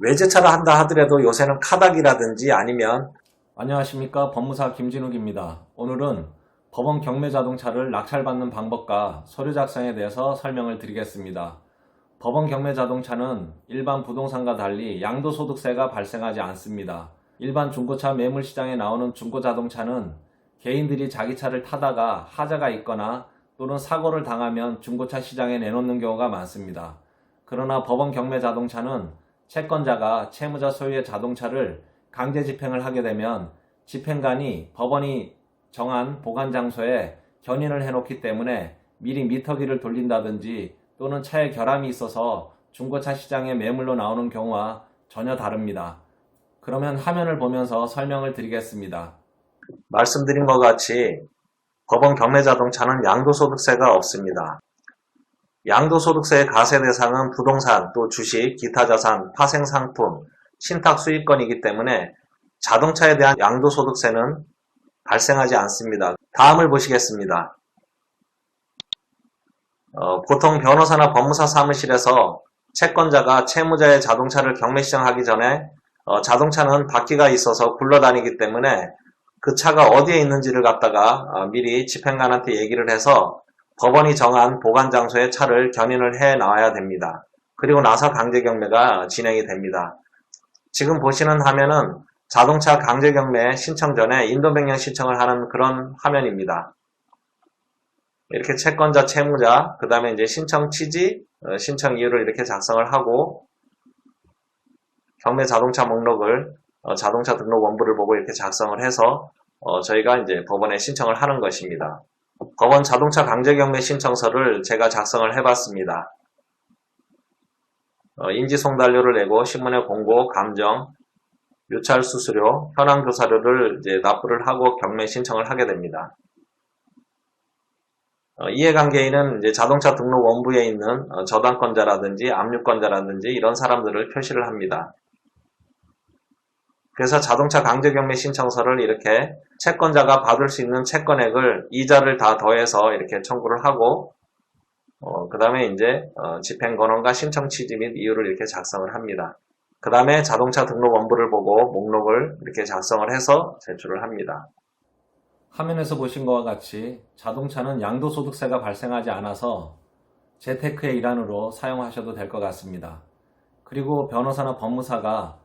외제차를 한다 하더라도 요새는 카닥이라든지 아니면 안녕하십니까, 법무사 김진욱입니다. 오늘은 법원 경매 자동차를 낙찰받는 방법과 서류 작성에 대해서 설명을 드리겠습니다. 법원 경매 자동차는 일반 부동산과 달리 양도소득세가 발생하지 않습니다. 일반 중고차 매물 시장에 나오는 중고 자동차는 개인들이 자기 차를 타다가 하자가 있거나 또는 사고를 당하면 중고차 시장에 내놓는 경우가 많습니다. 그러나 법원 경매 자동차는 채권자가 채무자 소유의 자동차를 강제 집행을 하게 되면 집행관이 법원이 정한 보관 장소에 견인을 해놓기 때문에 미리 미터기를 돌린다든지 또는 차에 결함이 있어서 중고차 시장에 매물로 나오는 경우와 전혀 다릅니다. 그러면 화면을 보면서 설명을 드리겠습니다. 말씀드린 것 같이 법원 경매 자동차는 양도소득세가 없습니다. 양도소득세의 과세 대상은 부동산, 또 주식, 기타 자산, 파생상품, 신탁 수익권이기 때문에 자동차에 대한 양도소득세는 발생하지 않습니다. 다음을 보시겠습니다. 보통 변호사나 법무사 사무실에서 채권자가 채무자의 자동차를 경매 시정하기 전에 자동차는 바퀴가 있어서 굴러다니기 때문에 그 차가 어디에 있는지를 갖다가 미리 집행관한테 얘기를 해서 법원이 정한 보관 장소에 차를 견인을 해 나와야 됩니다. 그리고 나서 강제 경매가 진행이 됩니다. 지금 보시는 화면은 자동차 강제 경매 신청 전에 인도 변경 신청을 하는 그런 화면입니다. 이렇게 채권자, 채무자, 그 다음에 이제 신청 취지, 신청 이유를 이렇게 작성을 하고 경매 자동차 목록을 자동차 등록 원부를 보고 이렇게 작성을 해서 저희가 이제 법원에 신청을 하는 것입니다. 법원 자동차 강제 경매 신청서를 제가 작성을 해봤습니다. 인지송달료를 내고 신문에 공고, 감정, 유찰 수수료, 현황 교사료를 이제 납부를 하고 경매 신청을 하게 됩니다. 이해관계인은 이제 자동차 등록 원부에 있는 저당권자라든지 압류권자라든지 이런 사람들을 표시를 합니다. 그래서 자동차 강제 경매 신청서를 이렇게 채권자가 받을 수 있는 채권액을 이자를 다 더해서 이렇게 청구를 하고 그 다음에 이제 집행권원과 신청 취지 및 이유를 이렇게 작성을 합니다. 그 다음에 자동차 등록 원부를 보고 목록을 이렇게 작성을 해서 제출을 합니다. 화면에서 보신 것과 같이 자동차는 양도소득세가 발생하지 않아서 재테크의 일환으로 사용하셔도 될 것 같습니다. 그리고 변호사나 법무사가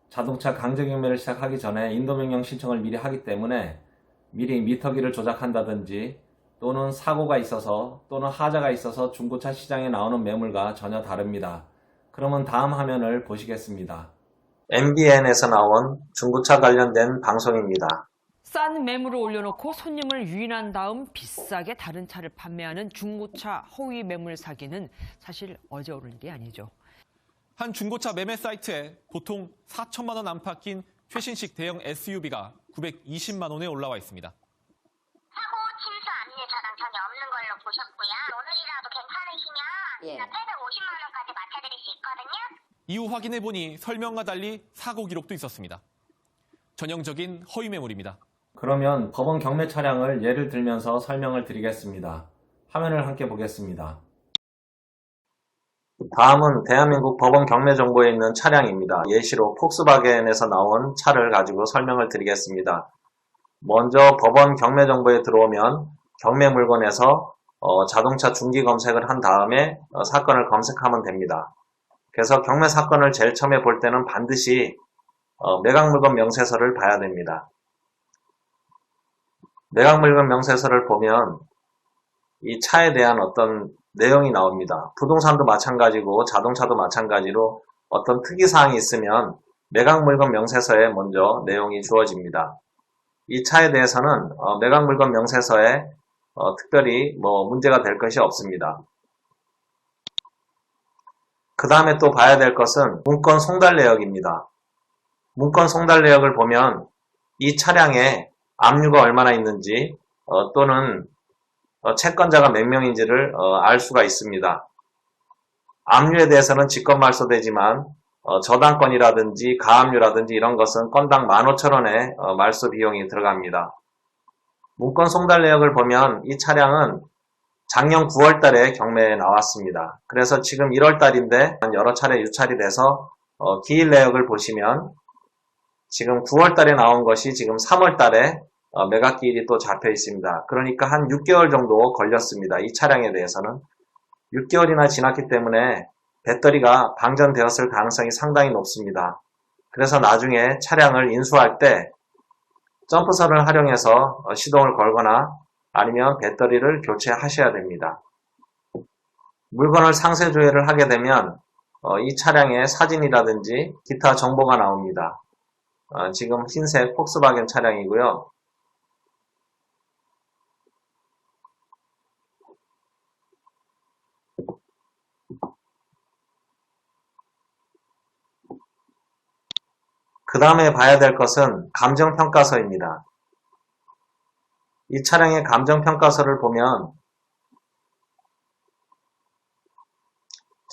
자동차 강제 경매를 시작하기 전에 인도명령 신청을 미리 하기 때문에 미리 미터기를 조작한다든지 또는 사고가 있어서 또는 하자가 있어서 중고차 시장에 나오는 매물과 전혀 다릅니다. 그러면 다음 화면을 보시겠습니다. MBN에서 나온 중고차 관련된 방송입니다. 싼 매물을 올려놓고 손님을 유인한 다음 비싸게 다른 차를 판매하는 중고차 허위 매물 사기는 사실 어제 오른 일이 아니죠. 한 중고차 매매 사이트에 보통 4천만 원 안팎인 최신식 대형 SUV가 920만 원에 올라와 있습니다. 사고 침수 압류 저당 전혀 없는 걸로 보셨고요. 오늘이라도 괜찮으시면 850만 원까지 맞춰드릴 수 있거든요. 이후 확인해보니 설명과 달리 사고 기록도 있었습니다. 전형적인 허위 매물입니다. 그러면 법원 경매 차량을 예를 들면서 설명을 드리겠습니다. 화면을 함께 보겠습니다. 다음은 대한민국 법원 경매 정보에 있는 차량입니다. 예시로 폭스바겐에서 나온 차를 가지고 설명을 드리겠습니다. 먼저 법원 경매 정보에 들어오면 경매 물건에서 자동차 중기 검색을 한 다음에 사건을 검색하면 됩니다. 그래서 경매 사건을 제일 처음에 볼 때는 반드시 매각물건 명세서를 봐야 됩니다. 매각물건 명세서를 보면 이 차에 대한 어떤 내용이 나옵니다. 부동산도 마찬가지고 자동차도 마찬가지로 어떤 특이사항이 있으면 매각물건 명세서에 먼저 내용이 주어집니다. 이 차에 대해서는 매각물건 명세서에 특별히 문제가 될 것이 없습니다. 그 다음에 또 봐야 될 것은 문건 송달 내역입니다. 문건 송달 내역을 보면 이 차량에 압류가 얼마나 있는지 또는 채권자가 몇 명인지를 알 수가 있습니다. 압류에 대해서는 직권말소되지만 저당권이라든지 가압류라든지 이런 것은 건당 15,000원의 말소 비용이 들어갑니다. 문건 송달 내역을 보면 이 차량은 작년 9월 달에 경매에 나왔습니다. 그래서 지금 1월 달인데 여러 차례 유찰이 돼서 기일 내역을 보시면 지금 9월 달에 나온 것이 지금 3월 달에 매각기일이 또 잡혀 있습니다. 그러니까 한 6개월 정도 걸렸습니다. 이 차량에 대해서는 6개월이나 지났기 때문에 배터리가 방전되었을 가능성이 상당히 높습니다. 그래서 나중에 차량을 인수할 때 점프선을 활용해서 시동을 걸거나 아니면 배터리를 교체하셔야 됩니다. 물건을 상세 조회를 하게 되면 이 차량의 사진이라든지 기타 정보가 나옵니다. 지금 흰색 폭스바겐 차량이고요. 그 다음에 봐야 될 것은 감정평가서입니다. 이 차량의 감정평가서를 보면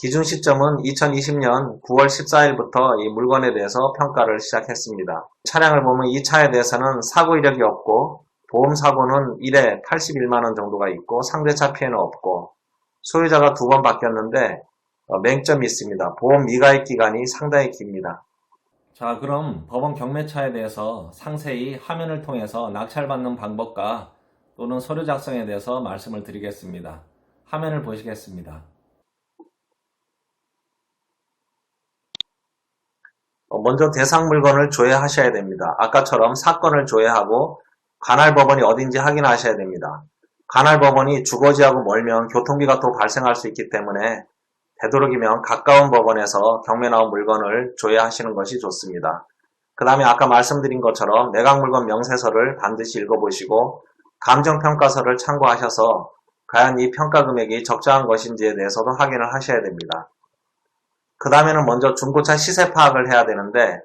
기준 시점은 2020년 9월 14일부터 이 물건에 대해서 평가를 시작했습니다. 차량을 보면 이 차에 대해서는 사고 이력이 없고 보험사고는 1회 81만원 정도가 있고 상대차 피해는 없고 소유자가 2번 바뀌었는데 맹점이 있습니다. 보험 미가입 기간이 상당히 깁니다. 자, 그럼 법원 경매차에 대해서 상세히 화면을 통해서 낙찰받는 방법과 또는 서류 작성에 대해서 말씀을 드리겠습니다. 화면을 보시겠습니다. 먼저 대상 물건을 조회하셔야 됩니다. 아까처럼 사건을 조회하고 관할 법원이 어딘지 확인하셔야 됩니다. 관할 법원이 주거지하고 멀면 교통비가 또 발생할 수 있기 때문에 되도록이면 가까운 법원에서 경매 나온 물건을 조회하시는 것이 좋습니다. 그 다음에 아까 말씀드린 것처럼 매각물건 명세서를 반드시 읽어보시고 감정평가서를 참고하셔서 과연 이 평가 금액이 적정한 것인지에 대해서도 확인을 하셔야 됩니다. 그 다음에는 먼저 중고차 시세 파악을 해야 되는데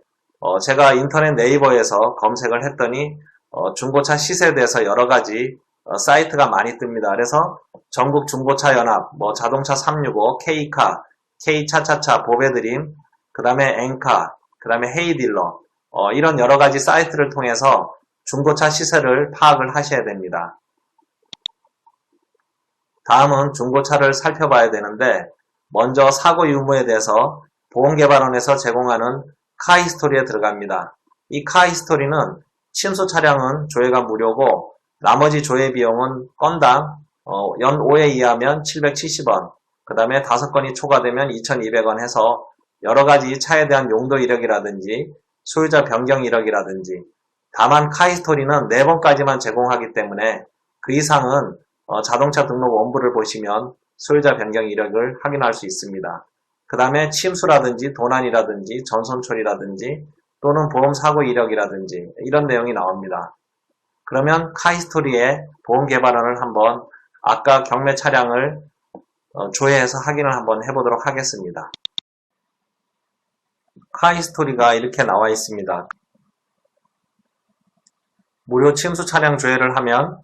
제가 인터넷 네이버에서 검색을 했더니 중고차 시세에 대해서 여러가지 사이트가 많이 뜹니다. 그래서 전국 중고차 연합, 자동차 365, K카, K차차차, 보배드림, 그 다음에 엔카, 그 다음에 헤이딜러 이런 여러가지 사이트를 통해서 중고차 시세를 파악을 하셔야 됩니다. 다음은 중고차를 살펴봐야 되는데 먼저 사고 유무에 대해서 보험개발원에서 제공하는 카히스토리에 들어갑니다. 이 카히스토리는 침수 차량은 조회가 무료고 나머지 조회 비용은 건당 연 5회 이하면 770원, 그 다음에 5건이 초과되면 2200원 해서 여러가지 차에 대한 용도 이력이라든지 소유자 변경 이력이라든지 다만 카히스토리는 4번까지만 제공하기 때문에 그 이상은 자동차 등록 원부를 보시면 소유자 변경 이력을 확인할 수 있습니다. 그 다음에 침수라든지 도난이라든지 전손 처리라든지 또는 보험 사고 이력이라든지 이런 내용이 나옵니다. 그러면 카히스토리에 보험개발원을 한번 아까 경매 차량을 조회해서 확인을 한번 해보도록 하겠습니다. 카히스토리가 이렇게 나와 있습니다. 무료 침수 차량 조회를 하면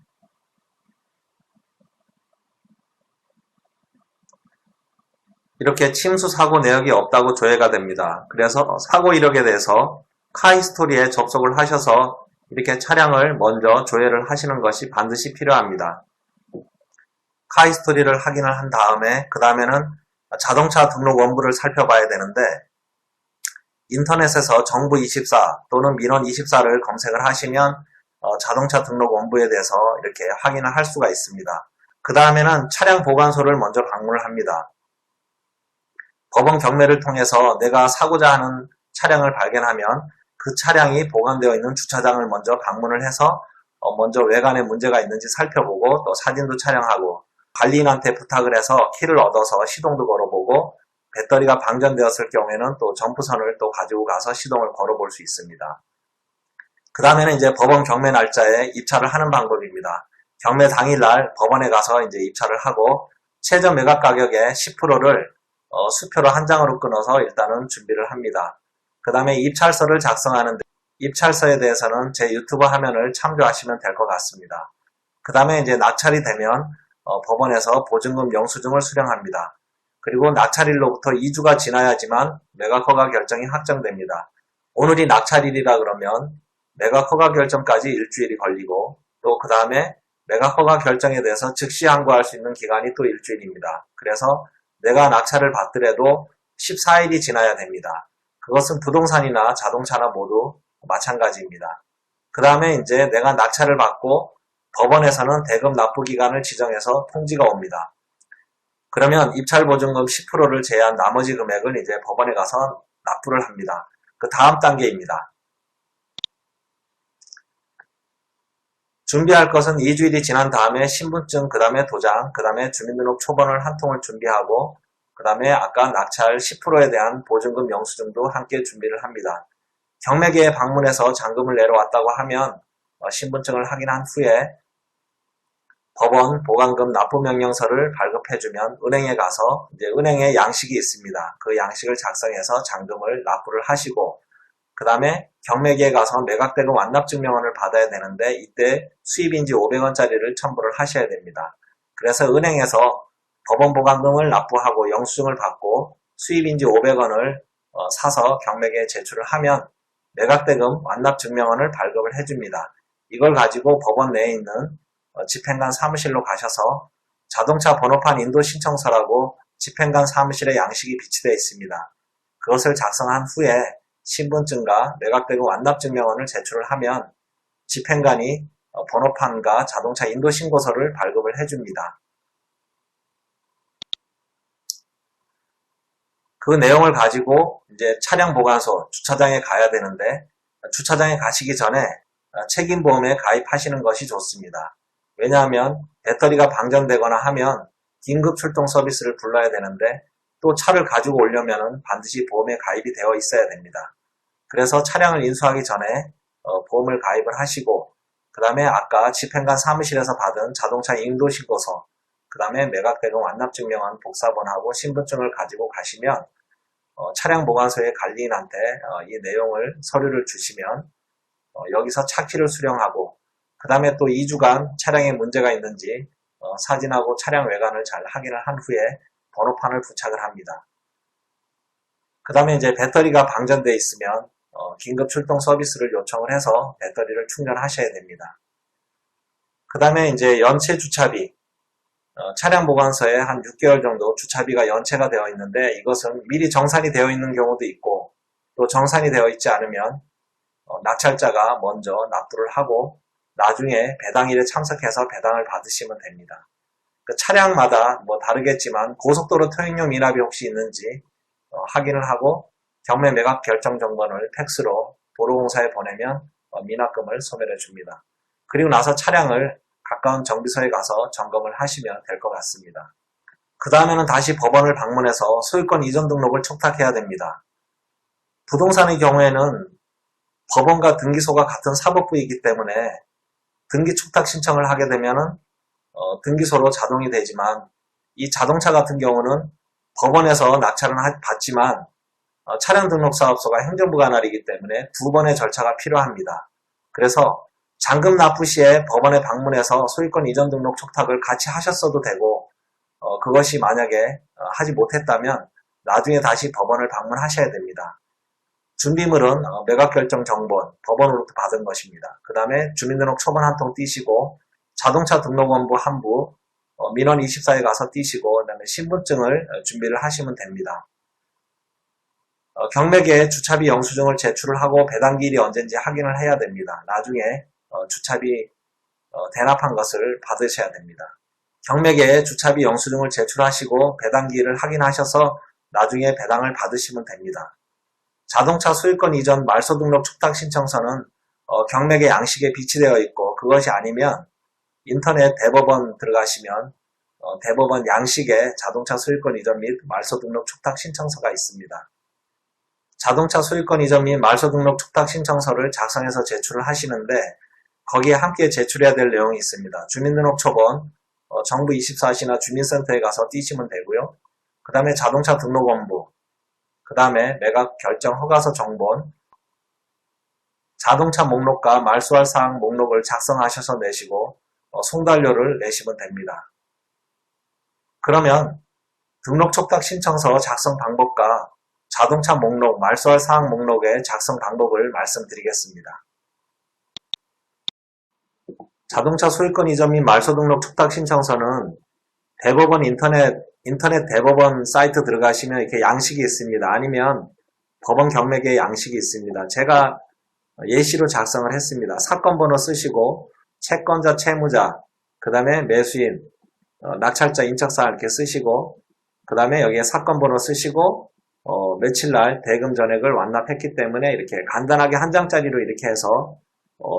이렇게 침수 사고 내역이 없다고 조회가 됩니다. 그래서 사고 이력에 대해서 카히스토리에 접속을 하셔서 이렇게 차량을 먼저 조회를 하시는 것이 반드시 필요합니다. 카히스토리를 확인을 한 다음에 그 다음에는 자동차 등록 원부를 살펴봐야 되는데 인터넷에서 정부24 또는 민원24를 검색을 하시면 자동차 등록 원부에 대해서 이렇게 확인을 할 수가 있습니다. 그 다음에는 차량 보관소를 먼저 방문을 합니다. 법원 경매를 통해서 내가 사고자 하는 차량을 발견하면 그 차량이 보관되어 있는 주차장을 먼저 방문을 해서 먼저 외관에 문제가 있는지 살펴보고 또 사진도 촬영하고 관리인한테 부탁을 해서 키를 얻어서 시동도 걸어보고 배터리가 방전되었을 경우에는 또 점프선을 또 가지고 가서 시동을 걸어볼 수 있습니다. 그 다음에는 이제 법원 경매 날짜에 입찰을 하는 방법입니다. 경매 당일날 법원에 가서 이제 입찰을 하고 최저 매각 가격의 10%를 수표로 한 장으로 끊어서 일단은 준비를 합니다. 그 다음에 입찰서를 작성하는데 입찰서에 대해서는 제 유튜브 화면을 참조하시면 될 것 같습니다. 그 다음에 이제 낙찰이 되면 법원에서 보증금 영수증을 수령합니다. 그리고 낙찰일로부터 2주가 지나야지만 매각허가 결정이 확정됩니다. 오늘이 낙찰일이라 그러면 매각허가 결정까지 일주일이 걸리고 또 그 다음에 매각허가 결정에 대해서 즉시 항고할 수 있는 기간이 또 일주일입니다. 그래서 내가 낙찰을 받더라도 14일이 지나야 됩니다. 그것은 부동산이나 자동차나 모두 마찬가지입니다. 그 다음에 이제 내가 낙찰을 받고 법원에서는 대금 납부 기간을 지정해서 통지가 옵니다. 그러면 입찰보증금 10%를 제외한 나머지 금액을 이제 법원에 가서 납부를 합니다. 그 다음 단계입니다. 준비할 것은 2주일이 지난 다음에 신분증, 그 다음에 도장, 그 다음에 주민등록 초본을 한 통을 준비하고 그 다음에 아까 낙찰 10%에 대한 보증금 영수증도 함께 준비를 합니다. 경매계에 방문해서 잔금을 내려왔다고 하면 신분증을 확인한 후에 법원 보관금 납부명령서를 발급해주면 은행에 가서 이제 은행에 양식이 있습니다. 그 양식을 작성해서 잔금을 납부를 하시고 그 다음에 경매계에 가서 매각대금 완납증명원을 받아야 되는데 이때 수입인지 500원짜리를 첨부를 하셔야 됩니다. 그래서 은행에서 법원 보관금을 납부하고 영수증을 받고 수입인지 500원을 사서 경매계에 제출을 하면 매각대금 완납증명원을 발급을 해줍니다. 이걸 가지고 법원 내에 있는 집행관 사무실로 가셔서 자동차 번호판 인도 신청서라고 집행관 사무실에 양식이 비치되어 있습니다. 그것을 작성한 후에 신분증과 매각대금 완납증명원을 제출을 하면 집행관이 번호판과 자동차 인도 신고서를 발급을 해줍니다. 그 내용을 가지고 이제 차량 보관소, 주차장에 가야 되는데 주차장에 가시기 전에 책임보험에 가입하시는 것이 좋습니다. 왜냐하면 배터리가 방전되거나 하면 긴급 출동 서비스를 불러야 되는데 또 차를 가지고 오려면 반드시 보험에 가입이 되어 있어야 됩니다. 그래서 차량을 인수하기 전에 보험을 가입을 하시고 그 다음에 아까 집행관 사무실에서 받은 자동차 인도신고서 그 다음에 매각대금 완납증명원 복사본하고 신분증을 가지고 가시면 차량 보관소의 관리인한테 이 내용을 서류를 주시면 여기서 차키를 수령하고 그 다음에 또 2주간 차량에 문제가 있는지 사진하고 차량 외관을 잘 확인을 한 후에 번호판을 부착을 합니다. 그 다음에 이제 배터리가 방전되어 있으면 긴급 출동 서비스를 요청을 해서 배터리를 충전하셔야 됩니다. 그 다음에 이제 연체 주차비, 차량 보관소에 한 6개월 정도 주차비가 연체가 되어 있는데 이것은 미리 정산이 되어 있는 경우도 있고 또 정산이 되어 있지 않으면 낙찰자가 먼저 납부를 하고 나중에 배당일에 참석해서 배당을 받으시면 됩니다. 그 차량마다 뭐 다르겠지만 고속도로 통행료 미납이 혹시 있는지 확인을 하고 경매 매각 결정 정보를 팩스로 도로공사에 보내면 미납금을 소멸해 줍니다. 그리고 나서 차량을 가까운 정비소에 가서 점검을 하시면 될 것 같습니다. 그 다음에는 다시 법원을 방문해서 소유권 이전 등록을 촉탁해야 됩니다. 부동산의 경우에는 법원과 등기소가 같은 사법부이기 때문에 등기 촉탁 신청을 하게 되면은 등기소로 자동이 되지만 이 자동차 같은 경우는 법원에서 낙찰은 받지만 차량 등록 사업소가 행정부 관할이기 때문에 두 번의 절차가 필요합니다. 그래서 잔금 납부 시에 법원에 방문해서 소유권 이전 등록 촉탁을 같이 하셨어도 되고 그것이 만약에 하지 못했다면 나중에 다시 법원을 방문하셔야 됩니다. 준비물은 매각결정 정본, 법원으로부터 받은 것입니다. 그 다음에 주민등록 초본 한 통 띄시고 자동차 등록원부 한 부, 민원 24에 가서 띄시고 그 다음에 신분증을 준비를 하시면 됩니다. 경매계에 주차비 영수증을 제출을 하고 배당기일이 언제인지 확인을 해야 됩니다. 나중에 주차비 대납한 것을 받으셔야 됩니다. 경매계에 주차비 영수증을 제출하시고 배당기일을 확인하셔서 나중에 배당을 받으시면 됩니다. 자동차 소유권 이전 말소 등록 촉탁 신청서는 경매계 양식에 비치되어 있고 그것이 아니면 인터넷 대법원 들어가시면 대법원 양식에 자동차 소유권 이전 및 말소 등록 촉탁 신청서가 있습니다. 자동차 소유권 이전 및 말소 등록 촉탁 신청서를 작성해서 제출을 하시는데 거기에 함께 제출해야 될 내용이 있습니다. 주민등록 초본, 정부 24시나 주민센터에 가서 띄시면 되고요. 그 다음에 자동차 등록원부, 그 다음에 매각 결정 허가서 정본, 자동차 목록과 말소할 사항 목록을 작성하셔서 내시고 송달료를 내시면 됩니다. 그러면 등록 촉탁 신청서 작성 방법과 자동차 목록, 말소할 사항 목록의 작성 방법을 말씀드리겠습니다. 자동차 소유권 이전 및 말소 등록 촉탁 신청서는 대법원 인터넷 대법원 사이트 들어가시면 이렇게 양식이 있습니다. 아니면 법원 경매계의 양식이 있습니다. 제가 예시로 작성을 했습니다. 사건 번호 쓰시고 채권자, 채무자, 그 다음에 매수인, 낙찰자, 인척사항 이렇게 쓰시고 그 다음에 여기에 사건 번호 쓰시고 며칠 날 대금 전액을 완납했기 때문에 이렇게 간단하게 한 장짜리로 이렇게 해서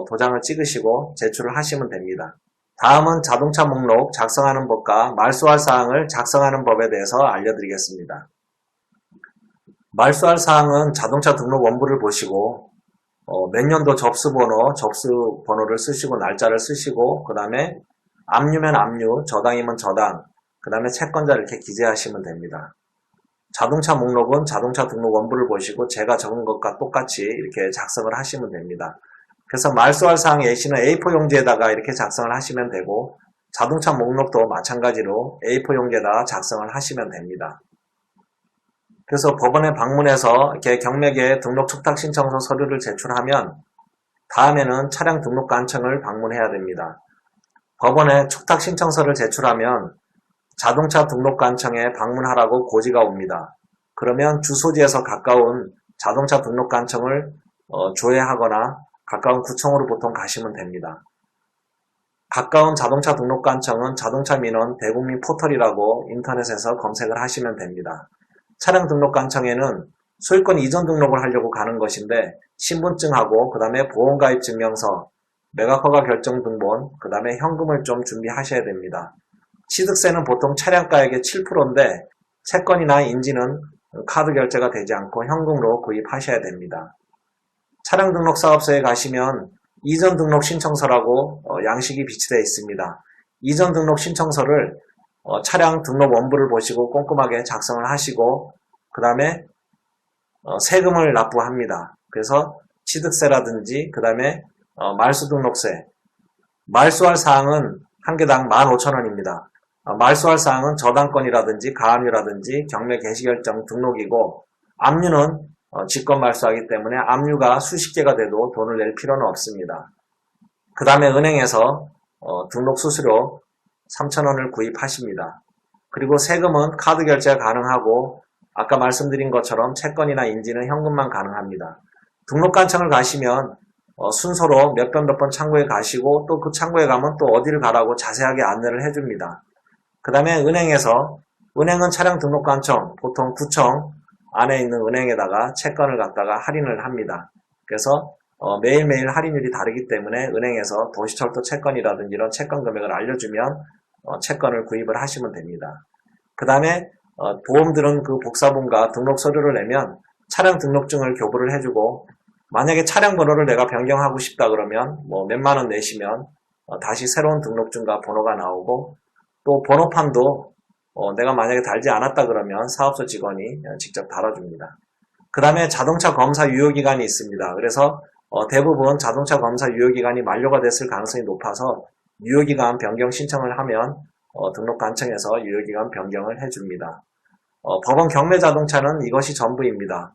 도장을 찍으시고 제출을 하시면 됩니다. 다음은 자동차 목록 작성하는 법과 말소할 사항을 작성하는 법에 대해서 알려드리겠습니다. 말소할 사항은 자동차 등록 원부를 보시고 몇 년도 접수번호를 쓰시고 날짜를 쓰시고 그 다음에 압류면 압류, 저당이면 저당, 그 다음에 채권자 이렇게 기재하시면 됩니다. 자동차 목록은 자동차 등록 원부를 보시고 제가 적은 것과 똑같이 이렇게 작성을 하시면 됩니다. 그래서 말소할 사항 예시는 A4 용지에다가 이렇게 작성을 하시면 되고 자동차 목록도 마찬가지로 A4 용지에다가 작성을 하시면 됩니다. 그래서 법원에 방문해서 이렇게 경매계 등록 촉탁 신청서 서류를 제출하면 다음에는 차량 등록관청을 방문해야 됩니다. 법원에 촉탁 신청서를 제출하면 자동차 등록관청에 방문하라고 고지가 옵니다. 그러면 주소지에서 가까운 자동차 등록관청을 조회하거나 가까운 구청으로 보통 가시면 됩니다. 가까운 자동차 등록관청은 자동차 민원 대국민 포털이라고 인터넷에서 검색을 하시면 됩니다. 차량 등록관청에는 소유권 이전 등록을 하려고 가는 것인데 신분증하고 그 다음에 보험가입 증명서, 매각허가 결정 등본, 그 다음에 현금을 좀 준비하셔야 됩니다. 취득세는 보통 차량가액의 7%인데 채권이나 인지는 카드 결제가 되지 않고 현금으로 구입하셔야 됩니다. 차량 등록 사업소에 가시면 이전 등록 신청서라고 양식이 비치되어 있습니다. 이전 등록 신청서를 차량 등록 원부를 보시고 꼼꼼하게 작성을 하시고 그 다음에 세금을 납부합니다. 그래서 취득세라든지 그 다음에 말소등록세, 말소할 사항은 한 개당 15,000원입니다. 말소할 사항은 저당권이라든지 가압류라든지 경매 개시결정 등록이고 압류는 직권 말소하기 때문에 압류가 수십 개가 돼도 돈을 낼 필요는 없습니다. 그 다음에 은행에서 등록 수수료 3,000원을 구입하십니다. 그리고 세금은 카드 결제가 가능하고 아까 말씀드린 것처럼 채권이나 인지는 현금만 가능합니다. 등록관청을 가시면 순서로 몇 번 창구에 가시고 또 그 창구에 가면 또 어디를 가라고 자세하게 안내를 해줍니다. 그 다음에 은행은 차량 등록관청, 보통 구청 안에 있는 은행에다가 채권을 갖다가 할인을 합니다. 그래서 매일매일 할인율이 다르기 때문에 은행에서 도시철도 채권이라든지 이런 채권 금액을 알려주면 채권을 구입을 하시면 됩니다. 그 다음에 보험들은 그 복사본과 등록 서류를 내면 차량 등록증을 교부를 해주고 만약에 차량 번호를 내가 변경하고 싶다 그러면 뭐 몇만 원 내시면 다시 새로운 등록증과 번호가 나오고 또 번호판도 내가 만약에 달지 않았다 그러면 사업소 직원이 직접 달아줍니다. 그 다음에 자동차 검사 유효기간이 있습니다. 그래서 대부분 자동차 검사 유효기간이 만료가 됐을 가능성이 높아서 유효기간 변경 신청을 하면 등록관청에서 유효기간 변경을 해줍니다. 법원 경매 자동차는 이것이 전부입니다.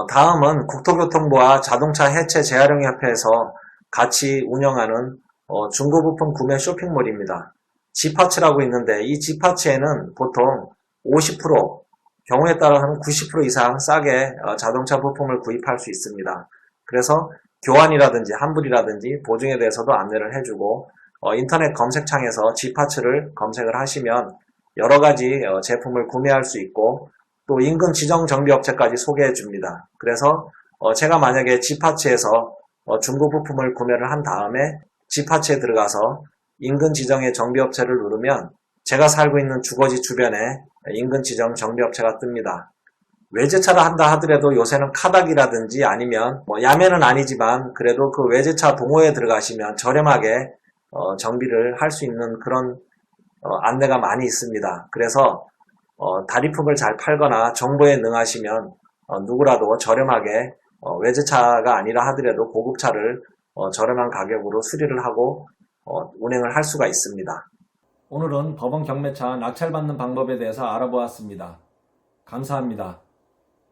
다음은 국토교통부와 자동차 해체 재활용협회에서 같이 운영하는 중고부품 구매 쇼핑몰입니다. 지파츠라고 있는데 이 지파츠에는 보통 50%, 경우에 따라서는 90% 이상 싸게 자동차 부품을 구입할 수 있습니다. 그래서 교환이라든지 환불이라든지 보증에 대해서도 안내를 해주고 인터넷 검색창에서 지파츠를 검색을 하시면 여러 가지 제품을 구매할 수 있고 또 인근 지정 정비업체까지 소개해 줍니다. 그래서 제가 만약에 지파츠에서 중고 부품을 구매를 한 다음에 지파츠에 들어가서 인근 지정의 정비업체를 누르면 제가 살고 있는 주거지 주변에 인근 지정 정비업체가 뜹니다. 외제차를 한다 하더라도 요새는 카닥이라든지 아니면 야매는 아니지만 그래도 그 외제차 동호회에 들어가시면 저렴하게 정비를 할 수 있는 그런 안내가 많이 있습니다. 그래서 다리품을 잘 팔거나 정보에 능하시면 누구라도 저렴하게 외제차가 아니라 하더라도 고급차를 저렴한 가격으로 수리를 하고 운행을 할 수가 있습니다. 오늘은 법원 경매차 낙찰받는 방법에 대해서 알아보았습니다. 감사합니다.